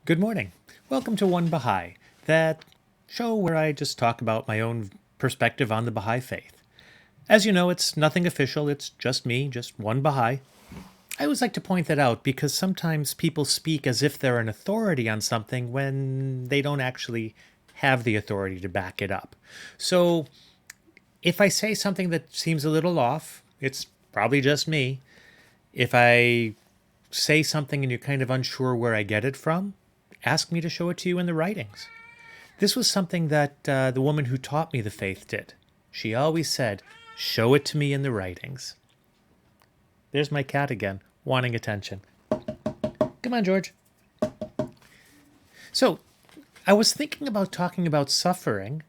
Good morning. Welcome to One Baha'i, that show where I just talk about my own perspective on the Baha'i faith. As you know, it's nothing official, it's just me, just one Baha'i. I always like to point that out because sometimes people speak as if they're an authority on something when they don't actually have the authority to back it up. So if I say something that seems a little off, it's probably just me. If I say something and you're kind of unsure where I get it from, ask me to show it to you in the writings. This was something that the woman who taught me the faith did. She always said, show it to me in the writings. There's my cat again, wanting attention. Come on, George. So, I was thinking about talking about suffering.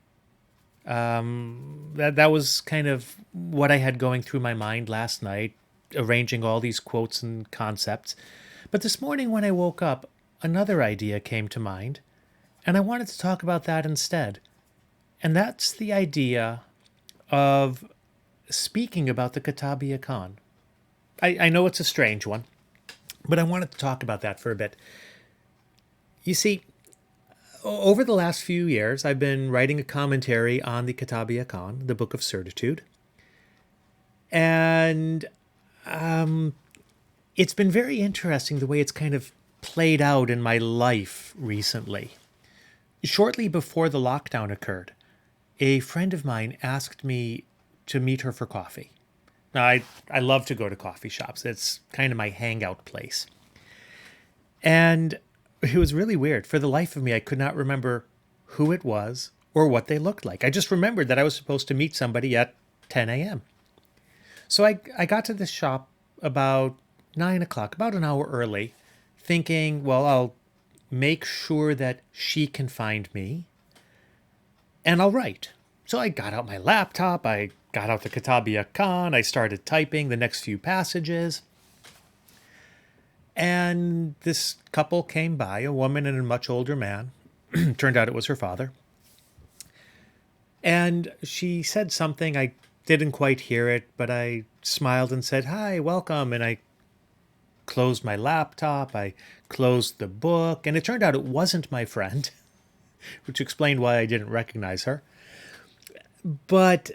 That was kind of what I had going through my mind last night, arranging all these quotes and concepts. But this morning when I woke up, another idea came to mind, and I wanted to talk about that instead. And that's the idea of speaking about the Kitab-i-Iqan. I know it's a strange one, but I wanted to talk about that for a bit. You see, over the last few years, I've been writing a commentary on the Kitab-i-Iqan, the Book of Certitude. And it's been very interesting the way it's kind of played out in my life recently. Shortly before the lockdown occurred, a friend of mine asked me to meet her for coffee. Now, I love to go to coffee shops. It's kind of my hangout place. And it was really weird. For the life of me, I could not remember who it was or what they looked like. I just remembered that I was supposed to meet somebody at 10 a.m. So I got to this shop about 9 o'clock, about an hour early, thinking, well, I'll make sure that she can find me and I'll write. So I got out my laptop, I got out the Kitab-i-Iqan, I started typing the next few passages. And this couple came by, a woman and a much older man. Turned out it was her father. And she said something, I didn't quite hear it, but I smiled and said, hi, welcome. And I closed my laptop, I closed the book, and it turned out it wasn't my friend, which explained why I didn't recognize her. But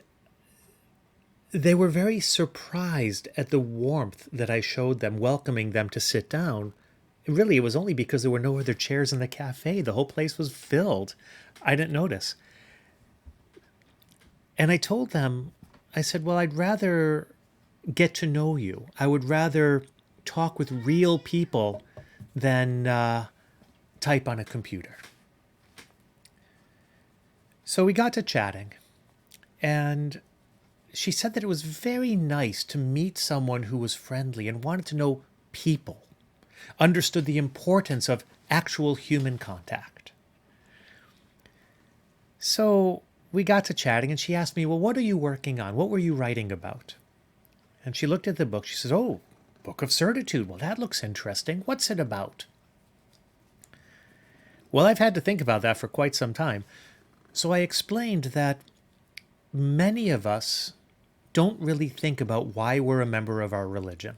they were very surprised at the warmth that I showed them, welcoming them to sit down. Really, it was only because there were no other chairs in the cafe. The whole place was filled. I didn't notice. And I told them, I said, well, I'd rather get to know you. I would rather talk with real people than type on a computer. So we got to chatting, and she said that it was very nice to meet someone who was friendly and wanted to know people, understood the importance of actual human contact. So we got to chatting, and she asked me, well, what are you working on? What were you writing about? And she looked at the book. She says, oh, Book of Certitude. Well, that looks interesting. What's it about? Well, I've had to think about that for quite some time. So I explained that many of us don't really think about why we're a member of our religion.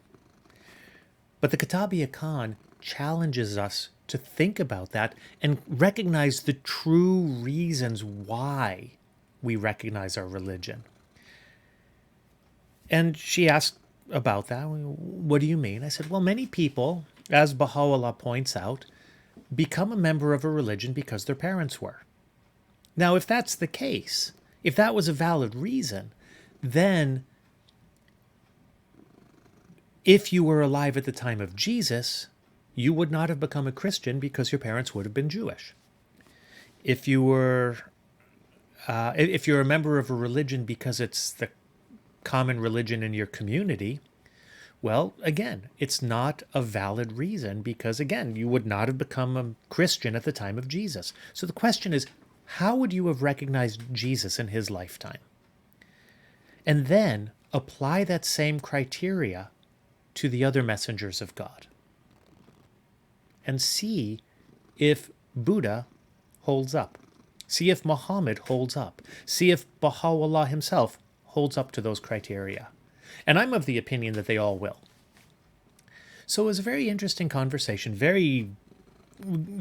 But the Kitab-i-Iqan challenges us to think about that and recognize the true reasons why we recognize our religion. And she asked about that. What do you mean? I said, well, many people, as Baha'u'llah points out, become a member of a religion because their parents were. Now, if that's the case, if that was a valid reason, then if you were alive at the time of Jesus, you would not have become a Christian because your parents would have been Jewish. If you're a member of a religion because it's the common religion in your community, well, again, it's not a valid reason because, again, you would not have become a Christian at the time of Jesus. So the question is, how would you have recognized Jesus in his lifetime? And then apply that same criteria to the other messengers of God. And see if Buddha holds up. See if Muhammad holds up. See if Baha'u'llah himself holds up to those criteria. And I'm of the opinion that they all will. So it was a very interesting conversation, very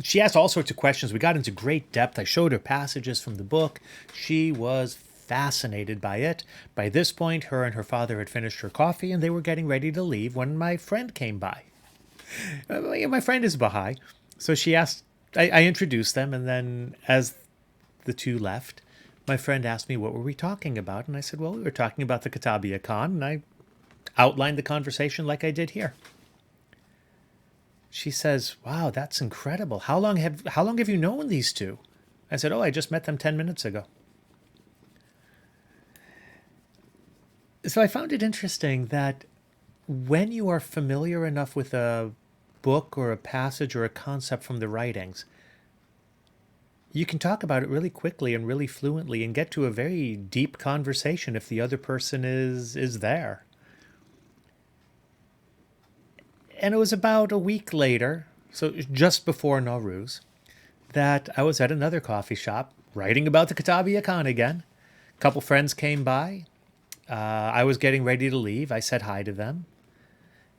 she asked all sorts of questions. We got into great depth. I showed her passages from the book. She was fascinated by it. By this point, her and her father had finished her coffee and they were getting ready to leave when my friend came by. My friend is Baha'i. So she asked, I introduced them, and then as the two left, my friend asked me, what were we talking about? And I said, well, we were talking about the Kitab-i-Iqan, and I outlined the conversation like I did here. She says, wow, that's incredible. How long have you known these two? I said, oh, I just met them 10 minutes ago. So I found it interesting that when you are familiar enough with a book or a passage or a concept from the writings, you can talk about it really quickly and really fluently and get to a very deep conversation if the other person is there. And it was about a week later, so just before Nowruz, that I was at another coffee shop writing about the Kitab-i-Iqan again. A couple friends came by. I was getting ready to leave. I said hi to them.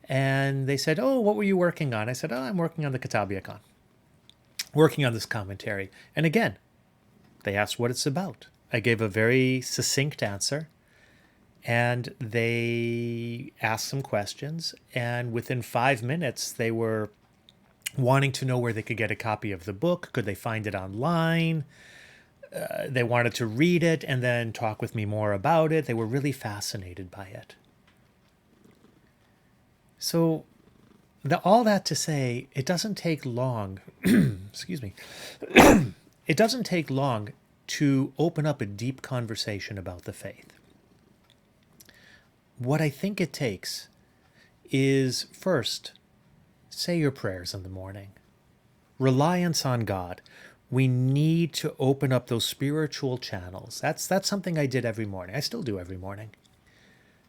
And they said, oh, what were you working on? I said, oh, I'm working on the Kitab-i-Iqan, working on this commentary. And again, they asked what it's about. I gave a very succinct answer. And they asked some questions. And within 5 minutes, they were wanting to know where they could get a copy of the book. Could they find it online? They wanted to read it and then talk with me more about it. They were really fascinated by it. So all that to say, it doesn't take long, excuse me, it doesn't take long to open up a deep conversation about the faith. What I think it takes is, first, say your prayers in the morning. Reliance on God. We need to open up those spiritual channels. That's something I did every morning. I still do every morning.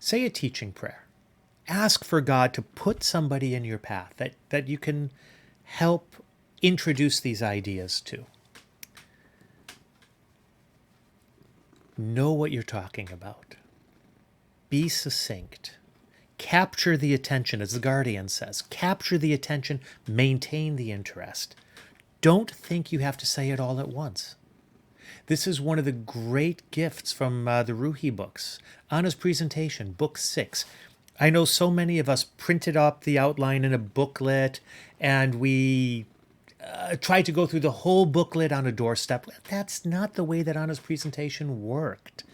Say a teaching prayer. Ask for God to put somebody in your path that you can help introduce these ideas to. Know what you're talking about. Be succinct. Capture the attention, as the Guardian says. Capture the attention, maintain the interest. Don't think you have to say it all at once. This is one of the great gifts from the Ruhi books. Anna's presentation, book 6. I know so many of us printed up the outline in a booklet, and we tried to go through the whole booklet on a doorstep. That's not the way that Anna's presentation worked.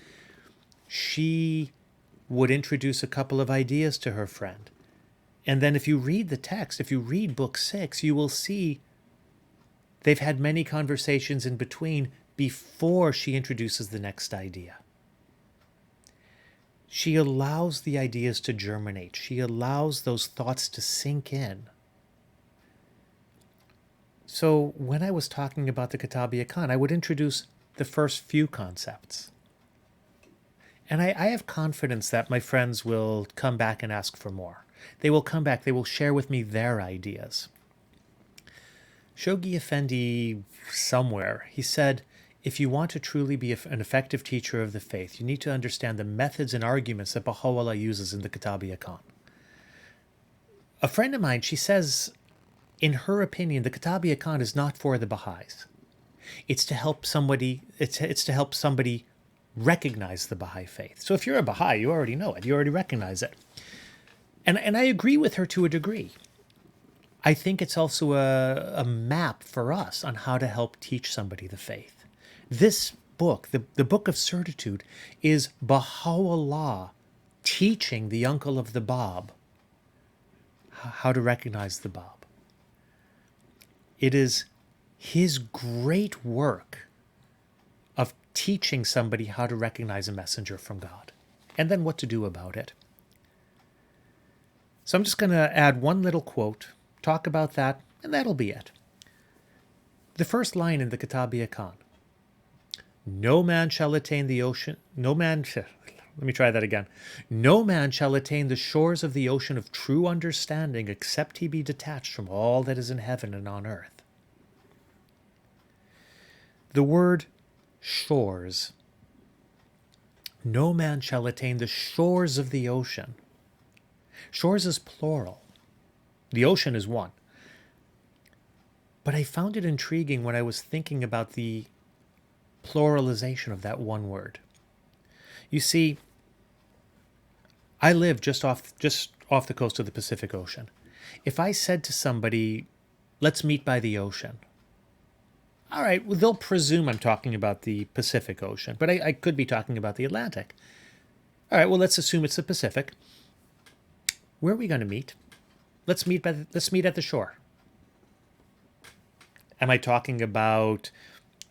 She would introduce a couple of ideas to her friend. And then if you read the text, if you read book 6, you will see they've had many conversations in between before she introduces the next idea. She allows the ideas to germinate. She allows those thoughts to sink in. So when I was talking about the Kitab-i-Iqan, I would introduce the first few concepts. And I have confidence that my friends will come back and ask for more. They will come back. They will share with me their ideas. Shoghi Effendi, somewhere, he said, if you want to truly be an effective teacher of the faith, you need to understand the methods and arguments that Baha'u'llah uses in the Kitab-i-Iqan. A friend of mine, she says, in her opinion, the Kitab-i-Iqan is not for the Baha'is. It's to help somebody, it's to help somebody recognize the Baha'i faith. So if you're a Baha'i, you already know it. You already recognize it. And I agree with her to a degree. I think it's also a map for us on how to help teach somebody the faith. This book, the Book of Certitude, is Baha'u'llah teaching the uncle of the Bab how to recognize the Bab. It is his great work of teaching somebody how to recognize a messenger from God, and then what to do about it. So I'm just going to add one little quote, talk about that, and that'll be it. The first line in the Kitab-i-Iqan, no man shall attain the ocean, no man shall attain the shores of the ocean of true understanding except he be detached from all that is in heaven and on earth. The word shores. No man shall attain the shores of the ocean. Shores is plural. The ocean is one. But I found it intriguing when I was thinking about the pluralization of that one word. You see, I live just off the coast of the Pacific Ocean. If I said to somebody, let's meet by the ocean, all right, well, they'll presume I'm talking about the Pacific Ocean, but I could be talking about the Atlantic. All right, well, let's assume it's the Pacific. Where are we going to meet? Let's meet at the shore. Am I talking about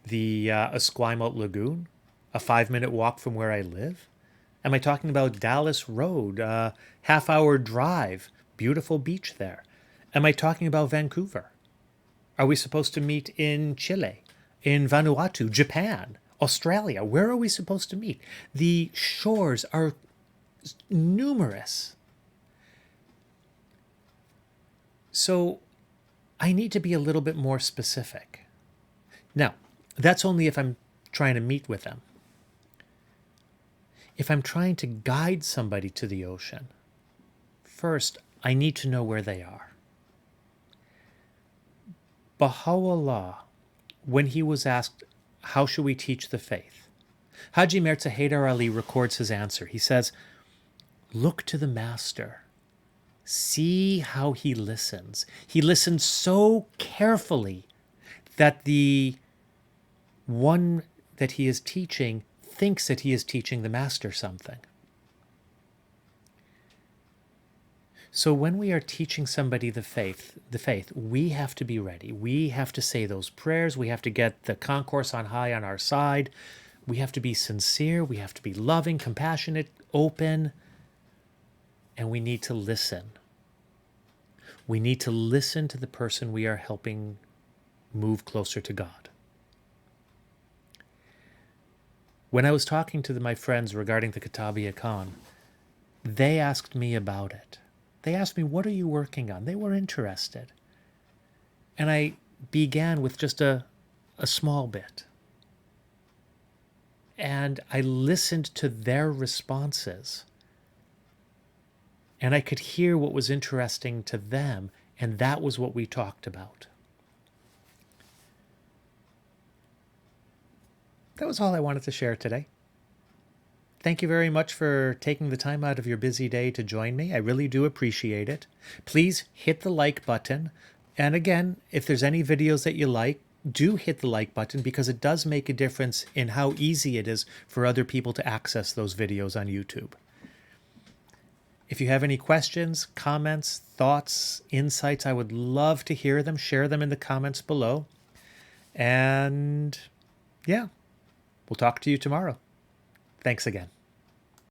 the Esquimalt Lagoon, a 5-minute walk from where I live? Am I talking about Dallas Road, half-hour drive, beautiful beach there? Am I talking about Vancouver? Are we supposed to meet in Chile, in Vanuatu, Japan, Australia? Where are we supposed to meet? The shores are numerous. So I need to be a little bit more specific. Now, that's only if I'm trying to meet with them. If I'm trying to guide somebody to the ocean, first, I need to know where they are. Baha'u'llah, when he was asked, how should we teach the faith? Haji Mirza Haidar Ali records his answer. He says, look to the master. See how he listens. He listens so carefully that the one that he is teaching thinks that he is teaching the master something. So when we are teaching somebody the faith, we have to be ready. We have to say those prayers. We have to get the concourse on high on our side. We have to be sincere. We have to be loving, compassionate, open. And we need to listen. We need to listen to the person we are helping move closer to God. When I was talking to my friends regarding the Kitab-i-Iqan, they asked me about it. They asked me, what are you working on? They were interested. And I began with just a small bit. And I listened to their responses. And I could hear what was interesting to them, and that was what we talked about. That was all I wanted to share today. Thank you very much for taking the time out of your busy day to join me. I really do appreciate it. Please hit the like button. And again, if there's any videos that you like, do hit the like button because it does make a difference in how easy it is for other people to access those videos on YouTube. If you have any questions, comments, thoughts, insights, I would love to hear them. Share them in the comments below. And yeah, we'll talk to you tomorrow. Thanks again.